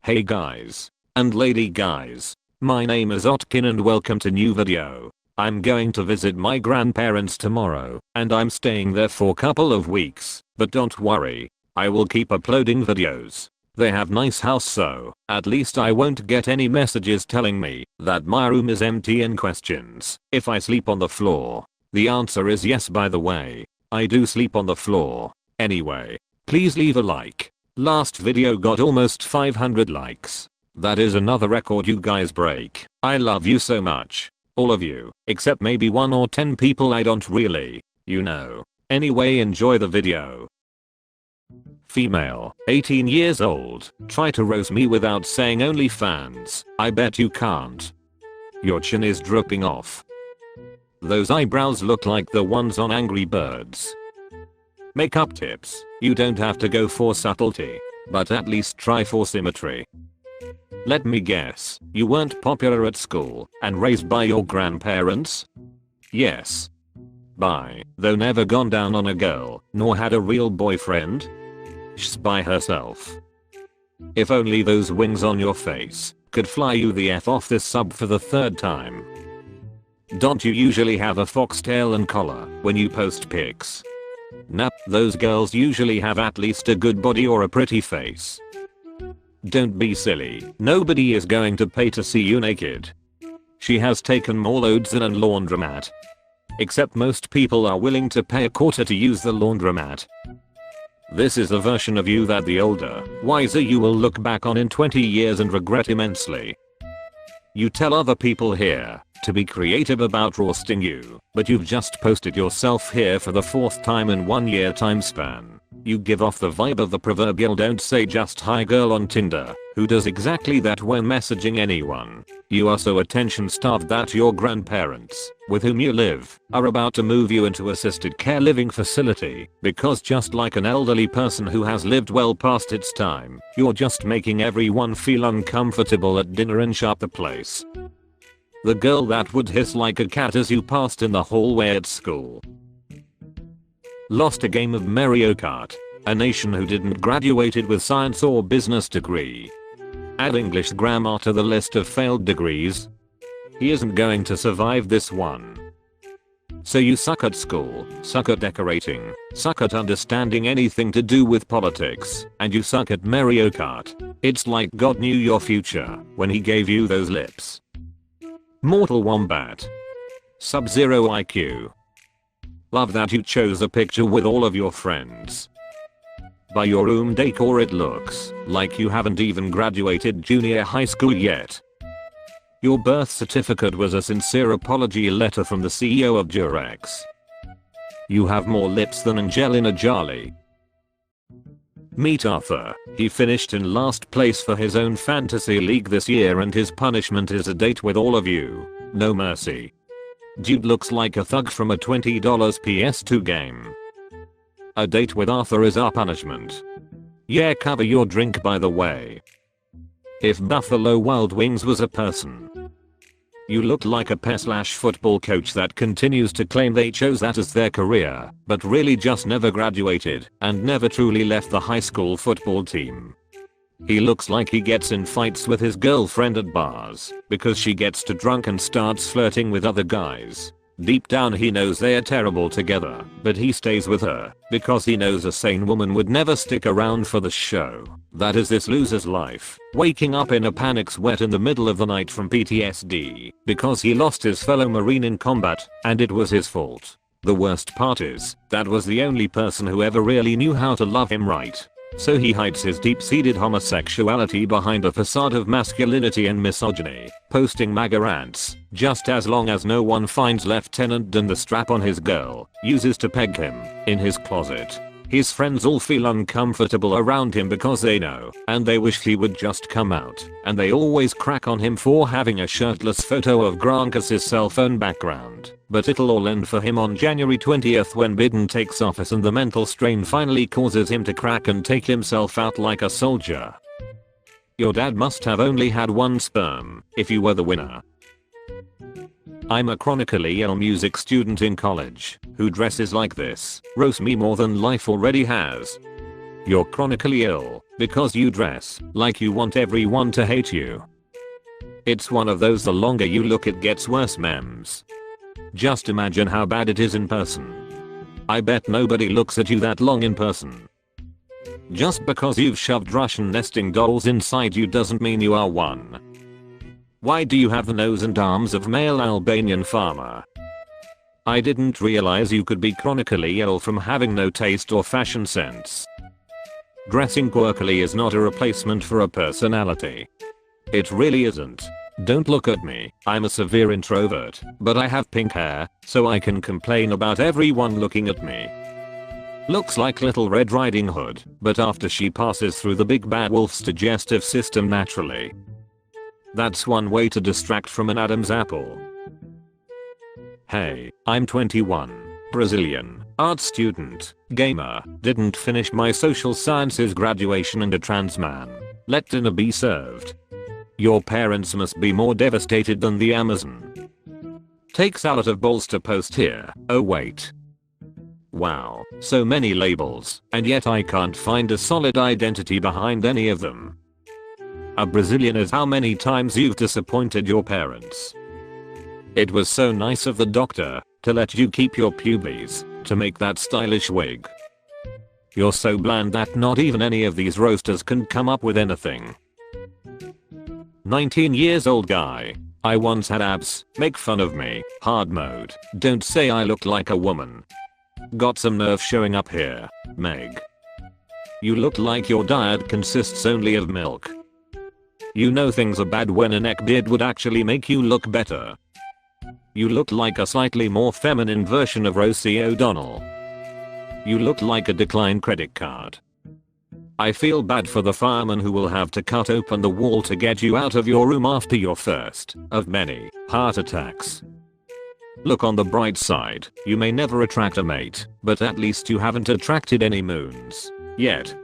Hey guys and lady guys, my name is Otkin and welcome to new video. I'm going to visit my grandparents tomorrow and I'm staying there for a couple of weeks, but don't worry, I will keep uploading videos. They have nice house, so at least I won't get any messages telling me that my room is empty and questions if I sleep on the floor. The answer is yes, by the way. I do sleep on the floor. Anyway, please leave a like. Last video got almost 500 likes. That is another record you guys break. I love you so much. All of you, except maybe 1 or 10 people I don't really, you know. Anyway, enjoy the video. Female, 18 years old, try to roast me without saying OnlyFans. I bet you can't. Your chin is drooping off. Those eyebrows look like the ones on Angry Birds. Makeup tips, you don't have to go for subtlety, but at least try for symmetry. Let me guess, you weren't popular at school and raised by your grandparents? Yes. By, though never gone down on a girl, nor had a real boyfriend? She's by herself. If only those wings on your face could fly you the F off this sub for the 3rd time. Don't you usually have a foxtail and collar when you post pics? Nah, those girls usually have at least a good body or a pretty face. Don't be silly, nobody is going to pay to see you naked. She has taken more loads than a laundromat. Except most people are willing to pay a quarter to use the laundromat. This is the version of you that the older, wiser you will look back on in 20 years and regret immensely. You tell other people here to be creative about roasting you, but you've just posted yourself here for the 4th time in 1 year time span. You give off the vibe of the proverbial don't say just hi girl on Tinder, who does exactly that when messaging anyone. You are so attention starved that your grandparents, with whom you live, are about to move you into assisted care living facility, because just like an elderly person who has lived well past its time, you're just making everyone feel uncomfortable at dinner and shut the place. The girl that would hiss like a cat as you passed in the hallway at school. Lost a game of Mario Kart. A nation who didn't graduated with science or business degree. Add English grammar to the list of failed degrees. He isn't going to survive this one. So you suck at school, suck at decorating, suck at understanding anything to do with politics, and you suck at Mario Kart. It's like God knew your future when he gave you those lips. Mortal Wombat. Sub-Zero IQ. Love that you chose a picture with all of your friends. By your room decor it looks like you haven't even graduated junior high school yet. Your birth certificate was a sincere apology letter from the CEO of Durex. You have more lips than Angelina Jolie. Meet Arthur. He finished in last place for his own fantasy league this year and his punishment is a date with all of you. No mercy. Dude looks like a thug from a $20 PS2 game. A date with Arthur is our punishment. Yeah, cover your drink by the way. If Buffalo Wild Wings was a person. You look like a pair/football coach that continues to claim they chose that as their career, but really just never graduated and never truly left the high school football team. He looks like he gets in fights with his girlfriend at bars because she gets too drunk and starts flirting with other guys. Deep down he knows they are terrible together, but he stays with her because he knows a sane woman would never stick around for the show. That is this loser's life, waking up in a panic sweat in the middle of the night from PTSD because he lost his fellow Marine in combat and it was his fault. The worst part is, that was the only person who ever really knew how to love him right. So he hides his deep-seated homosexuality behind a facade of masculinity and misogyny, posting MAGA rants, just as long as no one finds Lieutenant Dan the strap on his girl uses to peg him in his closet. His friends all feel uncomfortable around him because they know, and they wish he would just come out, and they always crack on him for having a shirtless photo of Gronk as his cell phone background. But it'll all end for him on January 20th when Biden takes office and the mental strain finally causes him to crack and take himself out like a soldier. Your dad must have only had 1 sperm, if you were the winner. I'm a chronically ill music student in college who dresses like this. Roast me more than life already has. You're chronically ill. Because you dress like you want everyone to hate you. It's one of those the longer you look it gets worse memes. Just imagine how bad it is in person. I bet nobody looks at you that long in person. Just because you've shoved Russian nesting dolls inside you doesn't mean you are one. Why do you have the nose and arms of male Albanian farmer? I didn't realize you could be chronically ill from having no taste or fashion sense. Dressing quirkily is not a replacement for a personality. It really isn't. Don't look at me, I'm a severe introvert, but I have pink hair, so I can complain about everyone looking at me. Looks like Little Red Riding Hood, but after she passes through the big bad wolf's digestive system naturally. That's one way to distract from an Adam's apple. Hey, I'm 21, Brazilian, art student, gamer, didn't finish my social sciences graduation and a trans man. Let dinner be served. Your parents must be more devastated than the Amazon. Takes a lot of balls to post here. Oh wait. Wow, so many labels, and yet I can't find a solid identity behind any of them. A Brazilian is how many times you've disappointed your parents. It was so nice of the doctor to let you keep your pubes to make that stylish wig. You're so bland that not even any of these roasters can come up with anything. 19 years old guy. I once had abs, make fun of me, hard mode, don't say I look like a woman. Got some nerve showing up here, Meg. You look like your diet consists only of milk. You know things are bad when a neck beard would actually make you look better. You look like a slightly more feminine version of Rosie O'Donnell. You look like a declined credit card. I feel bad for the fireman who will have to cut open the wall to get you out of your room after your first of many heart attacks. Look on the bright side, you may never attract a mate, but at least you haven't attracted any moons yet.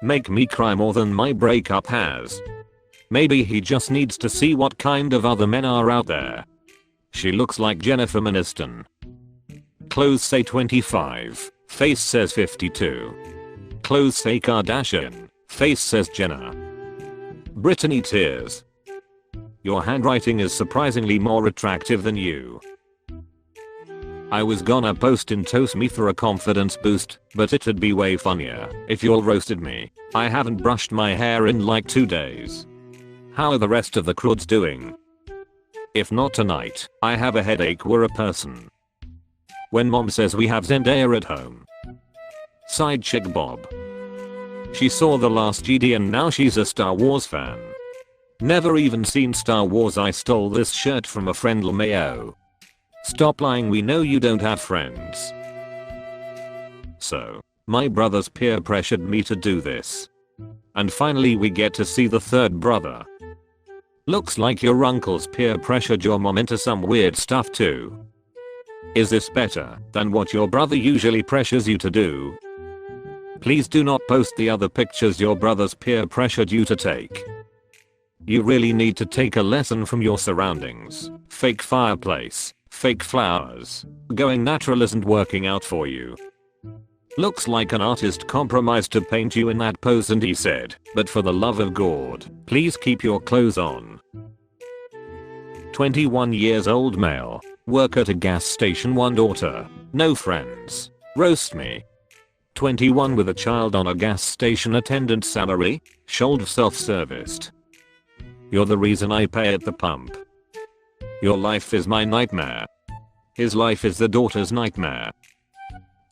Make me cry more than my breakup has. Maybe he just needs to see what kind of other men are out there. She looks like Jennifer Aniston. Clothes say 25, face says 52. Clothes say Kardashian, face says Jenner. Brittany tears. Your handwriting is surprisingly more attractive than you. I was gonna post in RoastMe for a confidence boost, but it'd be way funnier if y'all roasted me. I haven't brushed my hair in like 2 days. How are the rest of the crowds doing? If not tonight, I have a headache. We're a person. When mom says we have Zendaya at home. Side chick Bob. She saw the last GD and now she's a Star Wars fan. Never even seen Star Wars. I stole this shirt from a friend LMAO. Stop lying, we know you don't have friends. So, my brothers peer pressured me to do this. And finally we get to see the third brother. Looks like your uncles peer pressured your mom into some weird stuff too. Is this better than what your brother usually pressures you to do? Please do not post the other pictures your brothers peer pressured you to take. You really need to take a lesson from your surroundings. Fake fireplace, fake flowers. Going natural isn't working out for you. Looks like an artist compromised to paint you in that pose and he said, but for the love of God, please keep your clothes on. 21 years old male. Work at a gas station, 1 daughter, no friends. Roast me. 21 with a child on a gas station attendant salary, shoulder self-serviced. You're the reason I pay at the pump. Your life is my nightmare. His life is the daughter's nightmare.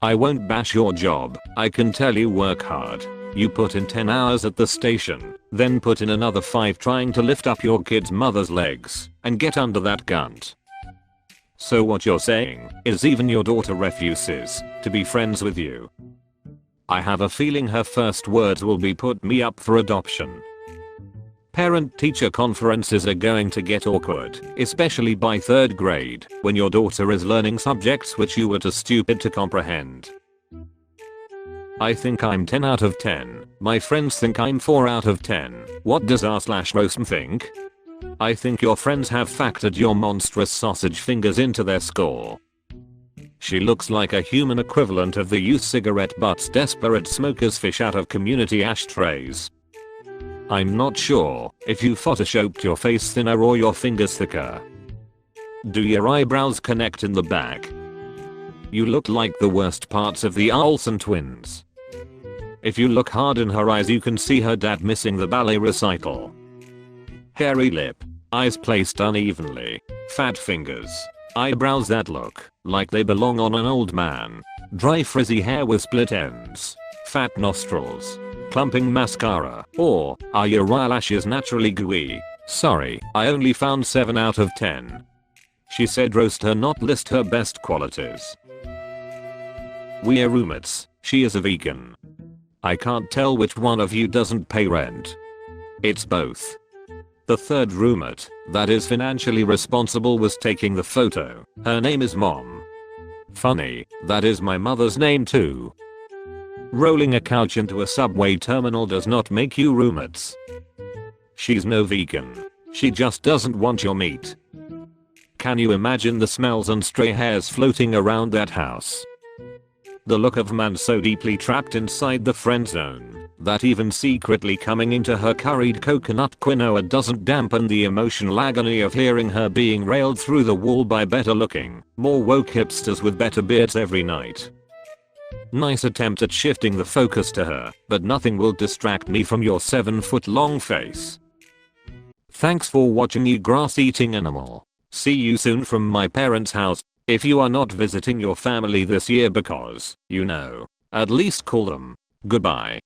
I won't bash your job, I can tell you work hard. You put in 10 hours at the station, then put in another 5 trying to lift up your kid's mother's legs and get under that gunt. So what you're saying is even your daughter refuses to be friends with you. I have a feeling her first words will be put me up for adoption. Parent-teacher conferences are going to get awkward, especially by 3rd grade, when your daughter is learning subjects which you were too stupid to comprehend. I think I'm 10 out of 10. My friends think I'm 4 out of 10. What does r/roastm think? I think your friends have factored your monstrous sausage fingers into their score. She looks like a human equivalent of the youth cigarette butts desperate smokers fish out of community ashtrays. I'm not sure if you photoshopped your face thinner or your fingers thicker. Do your eyebrows connect in the back? You look like the worst parts of the Olsen twins. If you look hard in her eyes you can see her dad missing the ballet recital. Hairy lip, eyes placed unevenly, fat fingers, eyebrows that look like they belong on an old man, dry frizzy hair with split ends, fat nostrils, clumping mascara, or are your eyelashes naturally gooey? Sorry, I only found 7 out of 10. She said roast her, not list her best qualities. We're roommates, she is a vegan. I can't tell which one of you doesn't pay rent. It's both. The third roommate, that is financially responsible, was taking the photo. Her name is Mom. Funny, that is my mother's name too. Rolling a couch into a subway terminal does not make you roommates. She's no vegan. She just doesn't want your meat. Can you imagine the smells and stray hairs floating around that house? The look of man so deeply trapped inside the friend zone that even secretly coming into her curried coconut quinoa doesn't dampen the emotional agony of hearing her being railed through the wall by better looking, more woke hipsters with better beards every night. Nice attempt at shifting the focus to her, but nothing will distract me from your 7-foot long face. Thanks for watching, you grass eating animal. See you soon from my parents' house. If you are not visiting your family this year because, you know, at least call them. Goodbye.